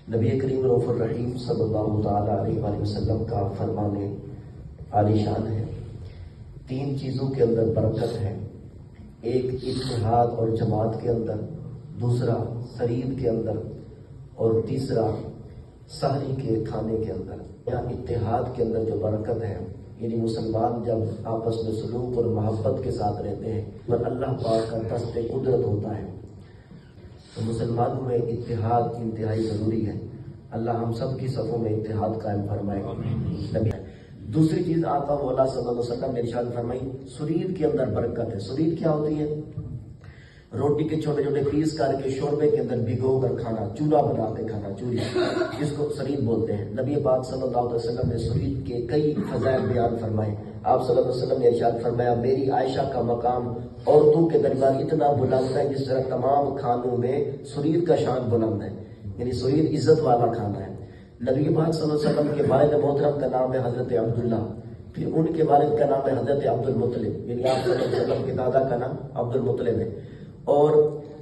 نبی کریم رؤوف الرحیم صلی اللہ تعالیٰ علیہ وآلہ وسلم کا فرمان عالی شان ہے، تین چیزوں کے اندر برکت ہے، ایک اتحاد اور جماعت کے اندر، دوسرا سرید کے اندر، اور تیسرا سحری کے کھانے کے اندر۔ یہاں اتحاد کے اندر جو برکت ہے، یعنی مسلمان جب آپس میں سلوک اور محبت کے ساتھ رہتے ہیں اور اللہ پاک کا دست قدرت ہوتا ہے، تو مسلمانوں میں اتحاد انتہائی ضروری ہے۔ اللہ ہم سب کی صفوں میں اتحاد قائم فرمائے۔ دوسری چیز آقا مولا صلی اللہ علیہ وسلم نے ارشاد فرمائی، سرید کے اندر برکت ہے۔ سرید کیا ہوتی ہے؟ روٹی کے چھوٹے چھوٹے پیس کر کے شوربے کے اندر بھگو کر کھانا، چولہا بنا کے کھانا، چوری، جس کو سرید بولتے ہیں۔ نبی پاک صلی اللہ علیہ وسلم نے سرید کے کئی فضائل بیان فرمائے۔ آپ صلی اللہ علیہ وسلم نے ارشاد فرمایا، میری عائشہ کا مقام عورتوں کے درمیان اتنا بلند ہے جس طرح تمام کھانوں میں سرید کا شان بلند ہے، یعنی سرید عزت والا کھانا ہے۔ نبی پاک صلی اللہ علیہ وسلم کے والد محترم کا نام ہے حضرت عبداللہ، پھر ان کے والد کا نام ہے حضرت عبد المطلب، یعنی آپ صلی اللہ علیہ وسلم کے دادا کا نام عبد المطلب ہے، اور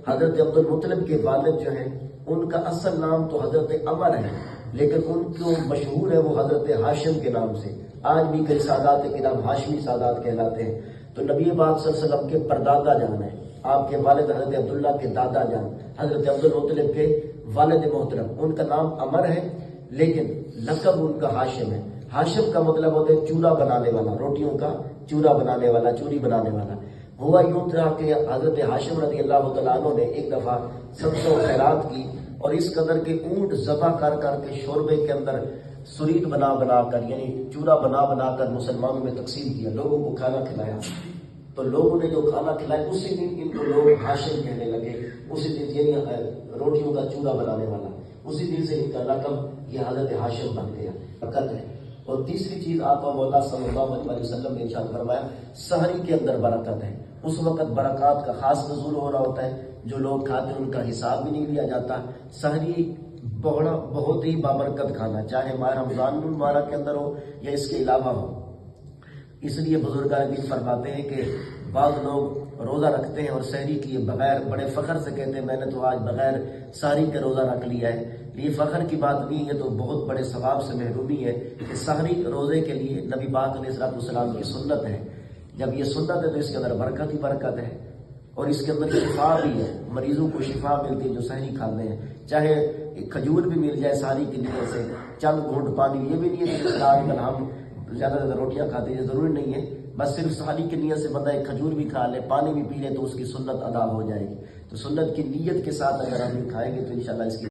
حضرت عبد المطلب کے والد جو ہیں ان کا اصل نام تو حضرت عمر ہے، لیکن ان کو مشہور ہے وہ حضرت ہاشم کے نام سے۔ آج بھی کئی سادات کے نام ہاشمی سادات کہلاتے ہیں۔ تو نبی پاک صلی اللہ علیہ وسلم کے پردادا جان ہیں، آپ کے والد حضرت عبداللہ کے دادا جان حضرت عبد المطلب کے والد محترم، ان کا نام عمر ہے لیکن لقب ان کا ہاشم ہے۔ ہاشم کا مطلب ہوتا ہے چورا بنانے والا، روٹیوں کا چورا بنانے والا، چوری بنانے والا۔ ہوا یوں تھا کہ حضرت ہاشم رضی اللہ تعالیٰ عنہ نے ایک دفعہ صدقہ و خیرات کی اور اس قدر کے اونٹ ذبح کر کے شوربے کے اندر سرید بنا کر، یعنی چورا بنا کر مسلمانوں میں تقسیم کیا، لوگوں کو کھانا کھلایا۔ تو لوگوں نے جو کھانا کھلایا اسی دن ان کو لوگ ہاشم کہنے لگے، اسی دن، یعنی روٹیوں کا چورا بنانے والا، اسی دن سے ان کا لقب یہ حضرت ہاشم بن گیا، برکت ہے۔ اور تیسری چیز آقا مولا صلی اللہ علیہ وسلم نے ارشاد فرمایا، سحری کے اندر برکت ہے۔ اس وقت برکات کا خاص نزول ہو رہا ہوتا ہے، جو لوگ کھاتے ہیں ان کا حساب بھی نہیں لیا جاتا۔ سحری بہت ہی بابرکت کھانا، چاہے ماہ رمضان المبارک کے اندر ہو یا اس کے علاوہ ہو۔ اس لیے بزرگان دین فرماتے ہیں کہ بعض لوگ روزہ رکھتے ہیں اور سحری کیے بغیر بڑے فخر سے کہتے ہیں میں نے تو آج بغیر سحری کے روزہ رکھ لیا ہے۔ یہ فخر کی بات نہیں ہے، تو بہت بڑے ثواب سے محرومی ہے کہ سحری روزے کے لیے نبی پاک علیہ السلام کی سنت ہے۔ جب یہ سنت ہے تو اس کے اندر برکت ہی برکت ہے، اور اس کے اندر شفا بھی ہے، مریضوں کو شفا ملتی ہے جو سحری کھاتے ہیں۔ چاہے کھجور بھی مل جائے سحری کی نیت سے، چند گھونٹ پانی، یہ بھی نہیں ہے کہ آج کل ہم زیادہ روٹیاں کھاتے ہیں، یہ ضروری نہیں ہے، بس صرف سحری کی نیت سے بندہ ایک کھجور بھی کھا لے، پانی بھی پی لے تو اس کی سنت ادا ہو جائے گی۔ تو سنت کی نیت کے ساتھ اگر ہم کھائیں گے تو انشاءاللہ اس کی